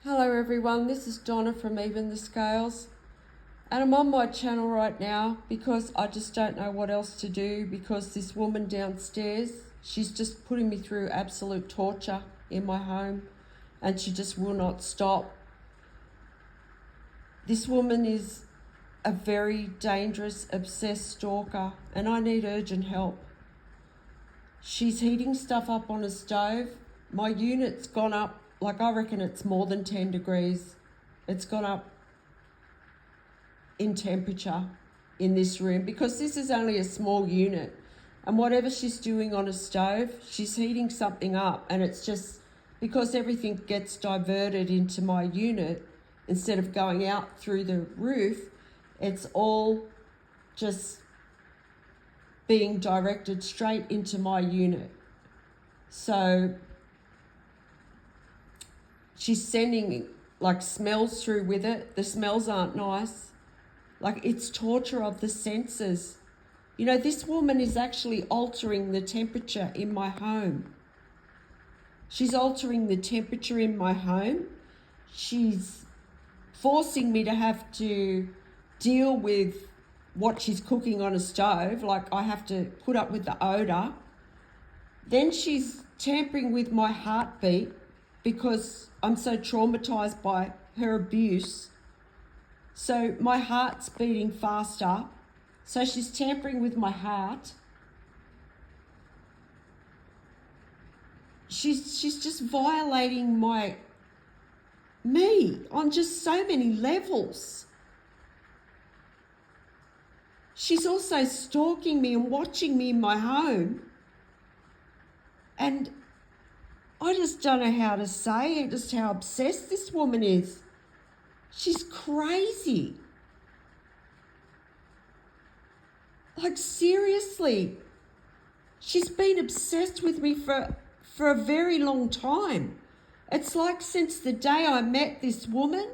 Hello everyone, this is Donna from Even the Scales, and I'm on my channel right now because I just don't know what else to do, because this woman downstairs, she's just putting me through absolute torture in my home and she just will not stop. This woman is a very dangerous, obsessed stalker and I need urgent help. She's heating stuff up on a stove. My unit's gone up, like I reckon it's more than 10 degrees. It's gone up in temperature in this room because this is only a small unit. And whatever she's doing on a stove, she's heating something up, and it's just because everything gets diverted into my unit instead of going out through the roof, it's all just being directed straight into my unit. So she's sending like smells through with it. The smells aren't nice. Like, it's torture of the senses. You know, this woman is actually altering the temperature in my home. She's altering the temperature in my home. She's forcing me to have to deal with what she's cooking on a stove. Like, I have to put up with the odor. Then she's tampering with my heartbeat because I'm so traumatized by her abuse. So my heart's beating faster. So she's tampering with my heart. She's just violating me on just so many levels. She's also stalking me and watching me in my home. And I just don't know how to say just how obsessed this woman is. She's crazy. Like, seriously, she's been obsessed with me for a very long time. It's like since the day I met this woman,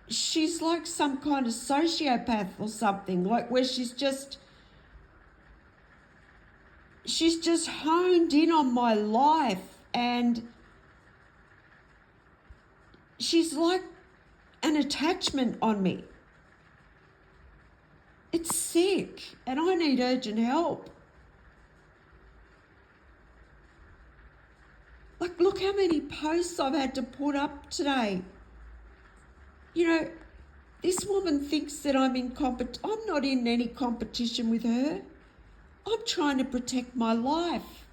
she's like some kind of sociopath or something, like where she's just honed in on my life, and she's like an attachment on me. It's sick, and I need urgent help. Like, look how many posts I've had to put up today. You know, this woman thinks that I'm not in any competition with her. I'm trying to protect my life,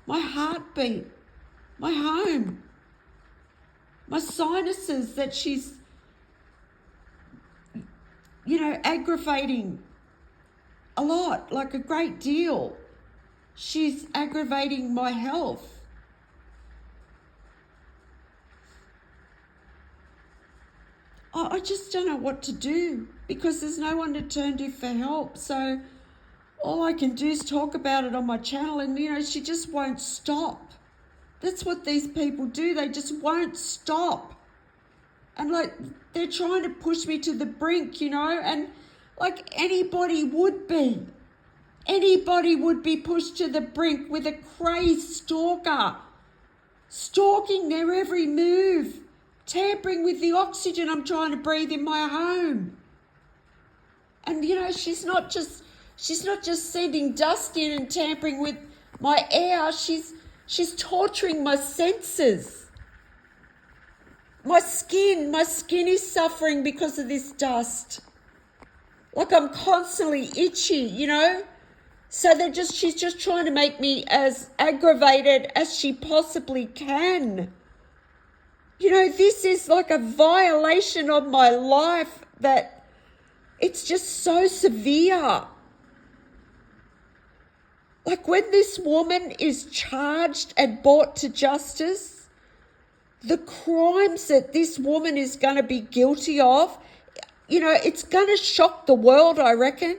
my heartbeat, my home, my sinuses that she's, aggravating a lot, like a great deal. She's aggravating my health. I just don't know what to do because there's no one to turn to for help. So all I can do is talk about it on my channel, and, she just won't stop. That's what these people do. They just won't stop. And, they're trying to push me to the brink, and, anybody would be. Anybody would be pushed to the brink with a crazed stalker, stalking their every move, tampering with the oxygen I'm trying to breathe in my home. And, she's not just sending dust in and tampering with my air. She's torturing my senses. My skin is suffering because of this dust. Like, I'm constantly itchy, So she's just trying to make me as aggravated as she possibly can. This is like a violation of my life that it's just so severe. Like, when this woman is charged and brought to justice, the crimes that this woman is going to be guilty of, it's going to shock the world, I reckon.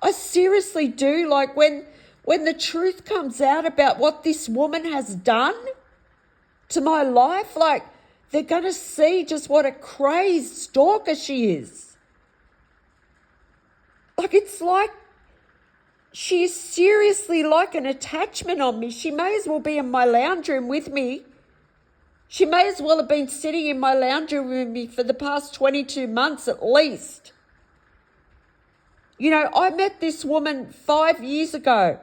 I seriously do. Like, when the truth comes out about what this woman has done to my life, they're going to see just what a crazed stalker she is. It's like she is seriously like an attachment on me. She may as well be in my lounge room with me. She may as well have been sitting in my lounge room with me for the past 22 months at least. You know, I met this woman 5 years ago,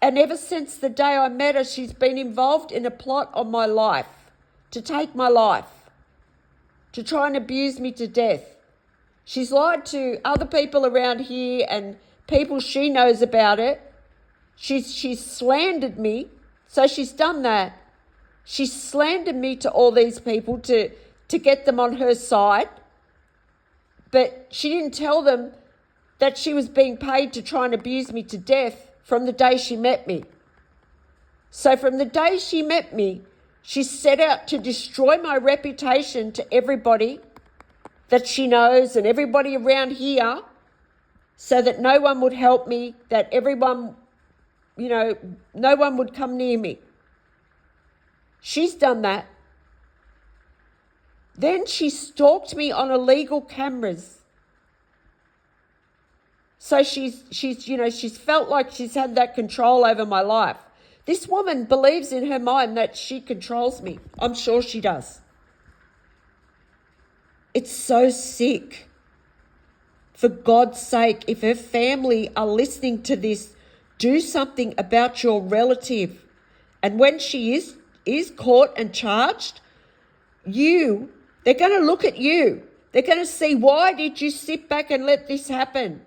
and ever since the day I met her, she's been involved in a plot on my life, to take my life, to try and abuse me to death. She's lied to other people around here and people she knows about it. She's slandered me, so she's done that. She slandered me to all these people to get them on her side, but she didn't tell them that she was being paid to try and abuse me to death from the day she met me. So from the day she met me, she set out to destroy my reputation to everybody that she knows and everybody around here, so that no one would help me, that everyone, you know, no one would come near me. She's done that. Then she stalked me on illegal cameras. So she's felt like she's had that control over my life. This woman believes in her mind that she controls me. I'm sure she does. It's so sick. For God's sake, if her family are listening to this, do something about your relative. And when she is caught and charged, they're going to look at you. They're going to see, why did you sit back and let this happen?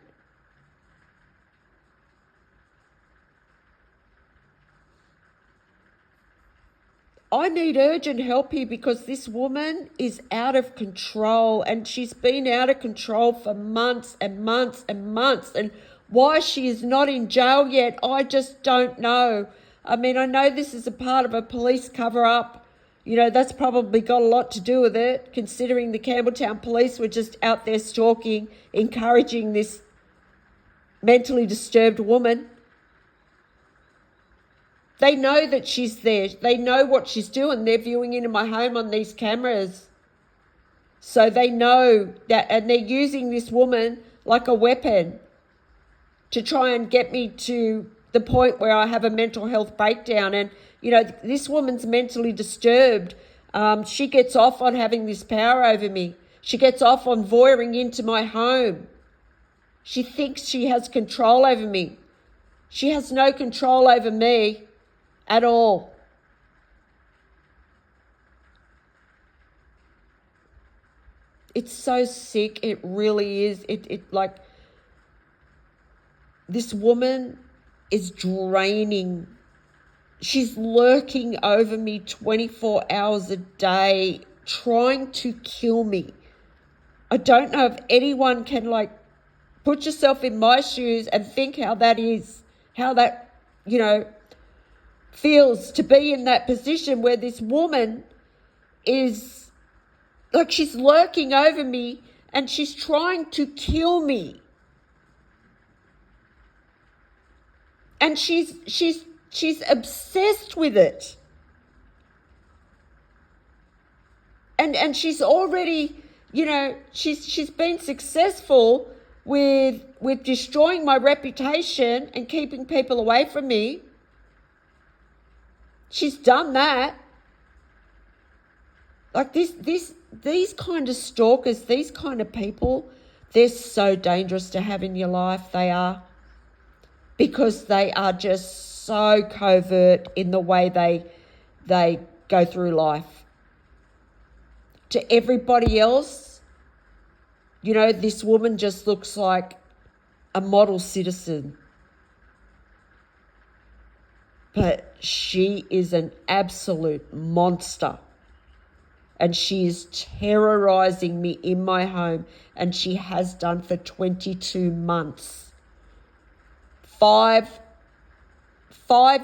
I need urgent help here because this woman is out of control, and she's been out of control for months and months and months. And why she is not in jail yet, I just don't know. I mean, I know this is a part of a police cover-up. You know, that's probably got a lot to do with it, considering the Campbelltown police were just out there stalking, encouraging this mentally disturbed woman. They know that she's there. They know what she's doing. They're viewing into my home on these cameras. So they know that, and they're using this woman like a weapon to try and get me to the point where I have a mental health breakdown. And, you know, this woman's mentally disturbed. She gets off on having this power over me. She gets off on voyeuring into my home. She thinks she has control over me. She has no control over me at all. It's so sick. It really is. It like, this woman is draining. She's lurking over me 24 hours a day, trying to kill me. I don't know if anyone can, like, put yourself in my shoes and think how that is, how that, you know, feels to be in that position where this woman is, like, she's lurking over me and she's trying to kill me. And she's obsessed with it. And she's already, you know, she's been successful with destroying my reputation and keeping people away from me. She's done that. Like, these kind of stalkers, these kind of people, they're so dangerous to have in your life. They are. Because they are just so covert in the way they go through life. To everybody else, you know, this woman just looks like a model citizen. But she is an absolute monster. And she is terrorizing me in my home. And she has done for 22 months. 5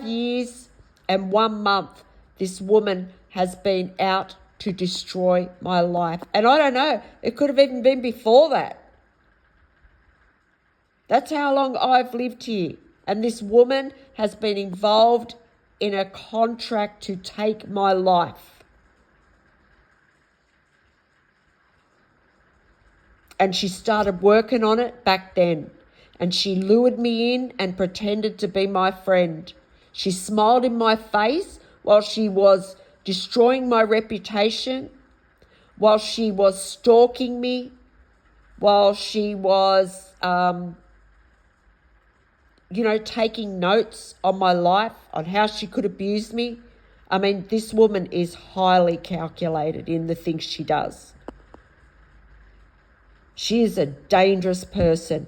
years and 1 month, this woman has been out to destroy my life. And I don't know, it could have even been before that. That's how long I've lived here. And this woman has been involved in a contract to take my life. And she started working on it back then. and she lured me in and pretended to be my friend. She smiled in my face while she was destroying my reputation, while she was stalking me, while she was, taking notes on my life, on how she could abuse me. I mean, this woman is highly calculated in the things she does. She is a dangerous person.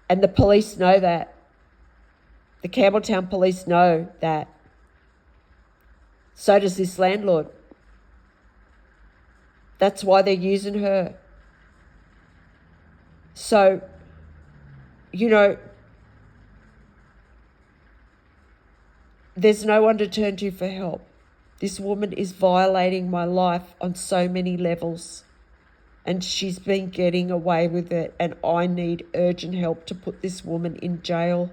And the police know that. The Campbelltown police know that. So does this landlord. That's why they're using her. So, there's no one to turn to for help. This woman is violating my life on so many levels. And she's been getting away with it. And I need urgent help to put this woman in jail.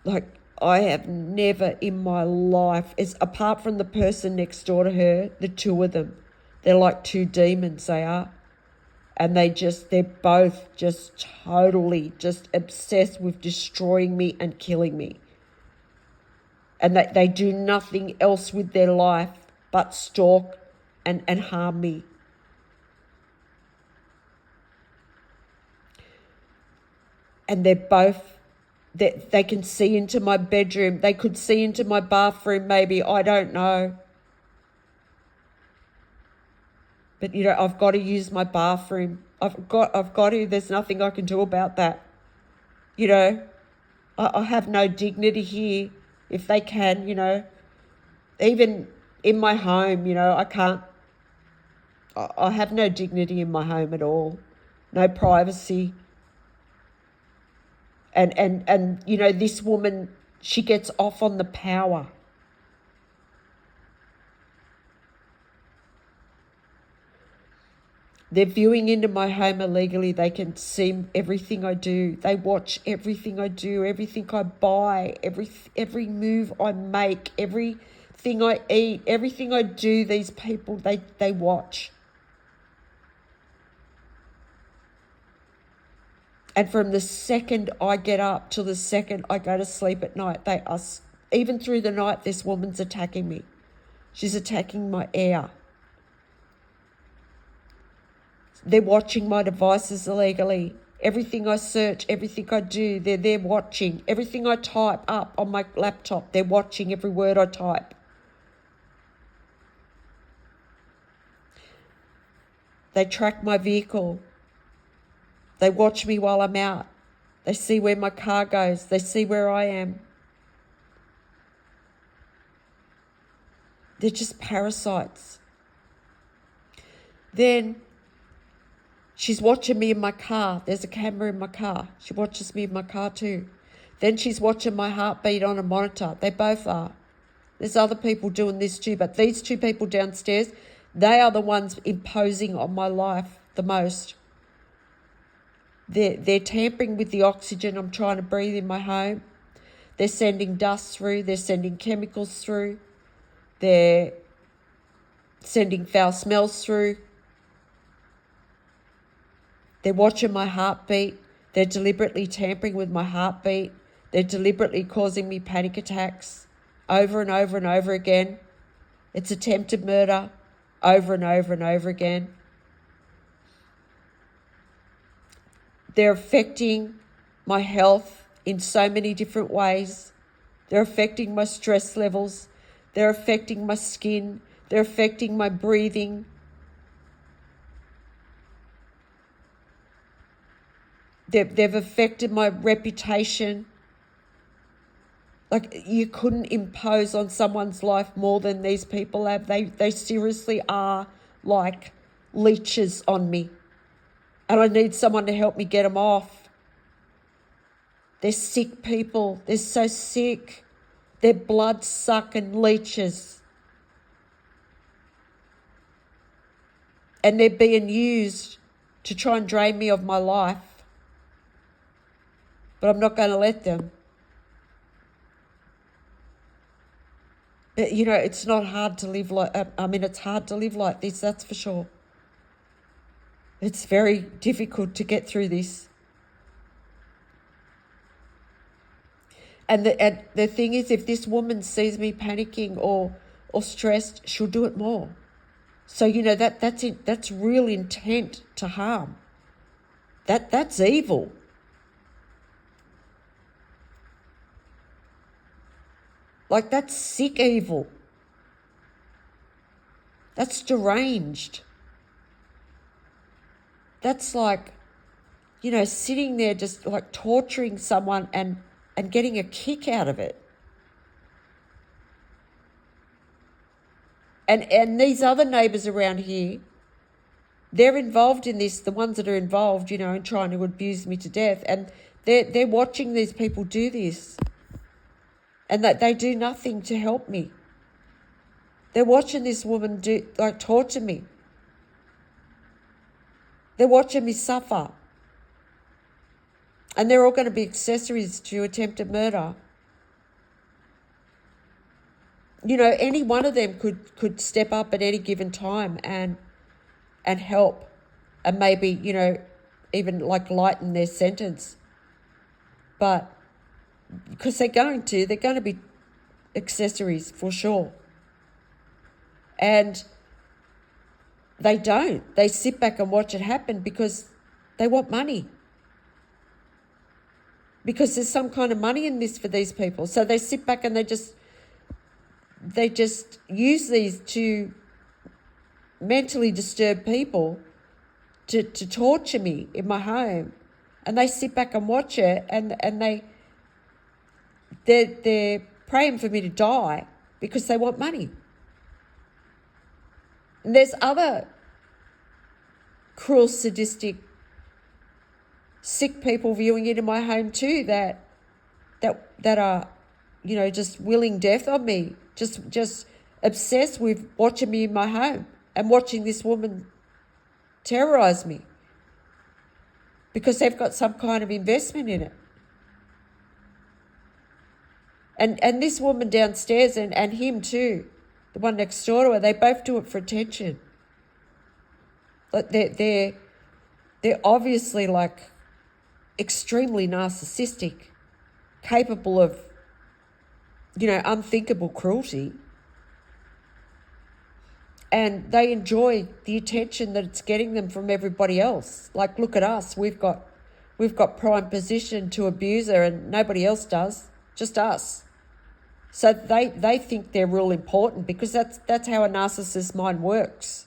Like, I have never in my life, apart from the person next door to her, the two of them, they're like two demons, they are. And they're both just totally just obsessed with destroying me and killing me. And they do nothing else with their life but stalk and harm me. And they're both, they can see into my bedroom. They could see into my bathroom maybe, I don't know. But, I've got to use my bathroom. I've got to. There's nothing I can do about that. I have no dignity here. If they can, even in my home, I can't. I have no dignity in my home at all. No privacy. And this woman, she gets off on the power. They're viewing into my home illegally. They can see everything I do. They watch everything I do, everything I buy, every move I make, everything I eat, everything I do. These people, they watch. And from the second I get up till the second I go to sleep at night, even through the night, this woman's attacking me. She's attacking my air. They're watching my devices illegally. Everything I search, everything I do, they're watching. Everything I type up on my laptop, they're watching every word I type. They track my vehicle. They watch me while I'm out. They see where my car goes. They see where I am. They're just parasites. Then she's watching me in my car. There's a camera in my car. She watches me in my car too. Then she's watching my heartbeat on a monitor. They both are. There's other people doing this too, but these two people downstairs, they are the ones imposing on my life the most. They're tampering with the oxygen I'm trying to breathe in my home. They're sending dust through. They're sending chemicals through. They're sending foul smells through. They're watching my heartbeat. They're deliberately tampering with my heartbeat. They're deliberately causing me panic attacks over and over and over again. It's attempted murder over and over and over again. They're affecting my health in so many different ways. They're affecting my stress levels. They're affecting my skin. They're affecting my breathing. They've affected my reputation. Like, you couldn't impose on someone's life more than these people have. They seriously are like leeches on me. And I need someone to help me get them off. They're sick people. They're so sick. They're blood-sucking leeches. And they're being used to try and drain me of my life. But I'm not going to let them. You know, it's not hard to live like, it's hard to live like this, that's for sure. It's very difficult to get through this. And the thing is, if this woman sees me panicking or stressed, she'll do it more. So, you know, that's real intent to harm. That's evil. Like, that's sick evil. That's deranged. That's like, you know, sitting there just like torturing someone and getting a kick out of it. And these other neighbours around here, they're involved in this, the ones that are involved, you know, in trying to abuse me to death. And they're watching these people do this. And that they do nothing to help me. They're watching this woman torture me. They're watching me suffer. And they're all going to be accessories to attempted murder. You know, any one of them could step up at any given time and help, and maybe, you know, even like lighten their sentence. But because they're going to be accessories for sure. And they don't. They sit back and watch it happen because they want money. Because there's some kind of money in this for these people. So they sit back and they just use these to mentally disturb people to torture me in my home. And they sit back and watch it, and they're praying for me to die because they want money. And there's other cruel, sadistic, sick people viewing it in my home too that are, you know, just willing death on me, just obsessed with watching me in my home and watching this woman terrorise me because they've got some kind of investment in it. And this woman downstairs and him too, the one next door to her, they both do it for attention. Like they're obviously like extremely narcissistic, capable of, you know, unthinkable cruelty. And they enjoy the attention that it's getting them from everybody else. Like, look at us, we've got prime position to abuse her and nobody else does, just us. So they think they're real important because that's how a narcissist's mind works.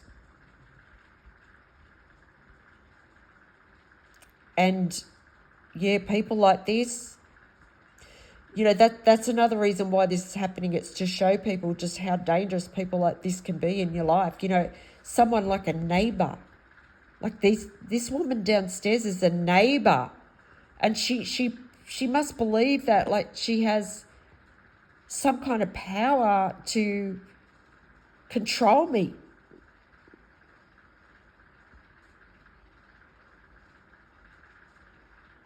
And yeah, people like this, you know, that's another reason why this is happening. It's to show people just how dangerous people like this can be in your life. You know, someone like a neighbour, like this woman downstairs is a neighbour, and she must believe that, like, she has some kind of power to control me.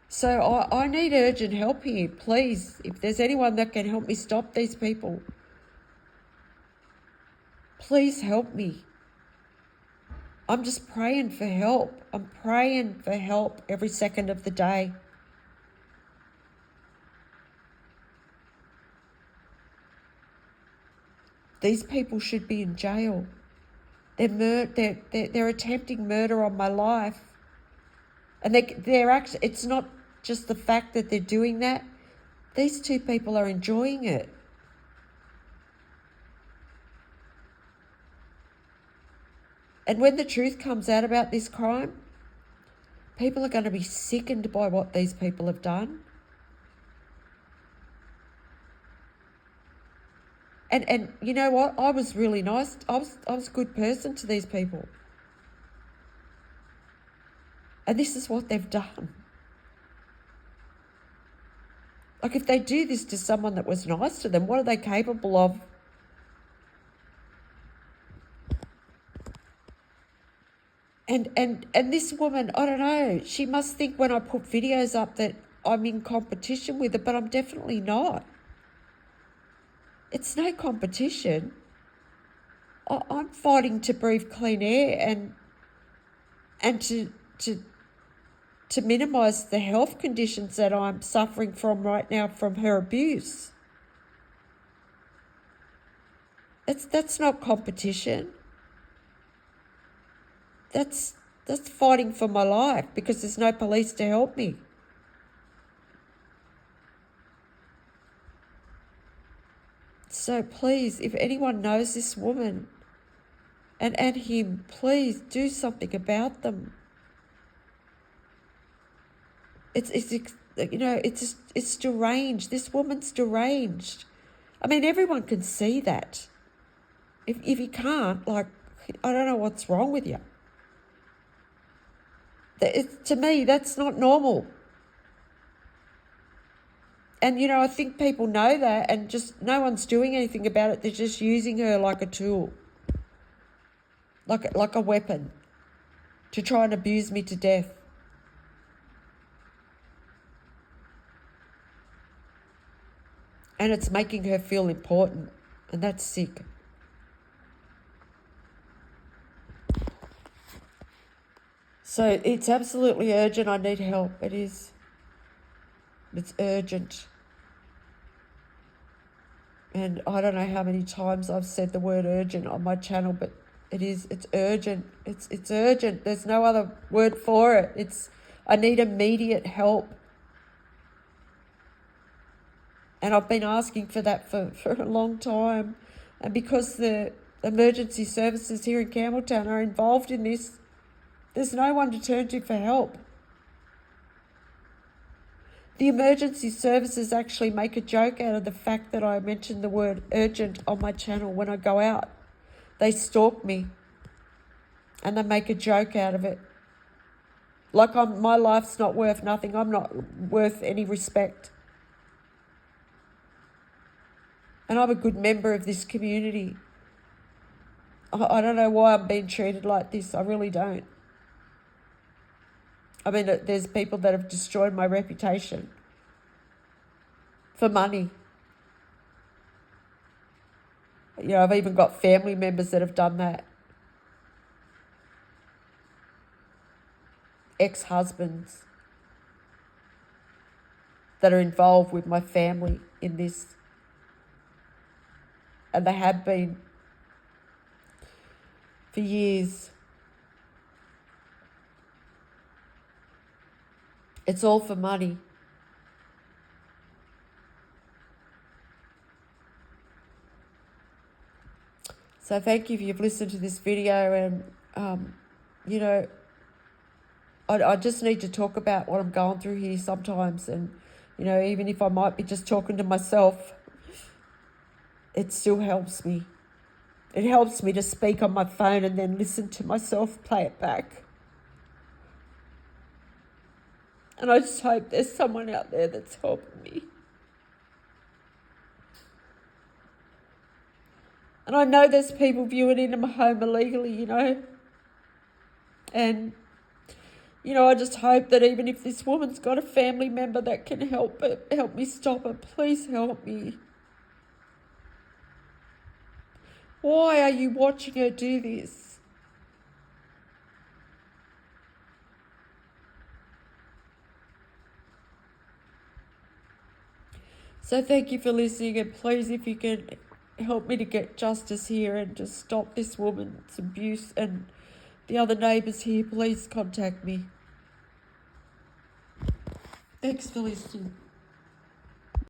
So I need urgent help here, please. If there's anyone that can help me stop these people, please help me. I'm just praying for help. I'm praying for help every second of the day. These people should be in jail. They're attempting murder on my life. And it's not just the fact that they're doing that. These two people are enjoying it. And when the truth comes out about this crime, people are going to be sickened by what these people have done. And you know what? I was really nice. I was a good person to these people. And this is what they've done. Like, if they do this to someone that was nice to them, what are they capable of? And this woman, I don't know, she must think when I put videos up that I'm in competition with her, but I'm definitely not. It's no competition. I'm fighting to breathe clean air and to minimise the health conditions that I'm suffering from right now from her abuse. That's not competition. That's fighting for my life because there's no police to help me. So please, if anyone knows this woman and him, please do something about them. It's deranged. This woman's deranged. I mean, everyone can see that. If you can't, I don't know what's wrong with you. To me, that's not normal. And, I think people know that and just no one's doing anything about it. They're just using her like a tool, like a weapon to try and abuse me to death. And it's making her feel important, and that's sick. So it's absolutely urgent. I need help. It is. It's urgent. And I don't know how many times I've said the word urgent on my channel, but it's urgent. It's urgent. There's no other word for it. I need immediate help. And I've been asking for that for a long time. And because the emergency services here in Campbelltown are involved in this, there's no one to turn to for help. The emergency services actually make a joke out of the fact that I mentioned the word urgent on my channel when I go out. They stalk me and they make a joke out of it. Like my life's not worth nothing. I'm not worth any respect. And I'm a good member of this community. I don't know why I'm being treated like this. I really don't. I mean, there's people that have destroyed my reputation for money. I've even got family members that have done that. Ex-husbands that are involved with my family in this. And they have been for years. It's all for money. So thank you if you've listened to this video, and, I just need to talk about what I'm going through here sometimes, and, even if I might be just talking to myself, it still helps me. It helps me to speak on my phone and then listen to myself play it back. And I just hope there's someone out there that's helping me. And I know there's people viewing into my home illegally, And, I just hope that even if this woman's got a family member that can help me stop it, please help me. Why are you watching her do this? So thank you for listening, and please, if you can help me to get justice here and just stop this woman's abuse and the other neighbours here, please contact me. Thanks for listening.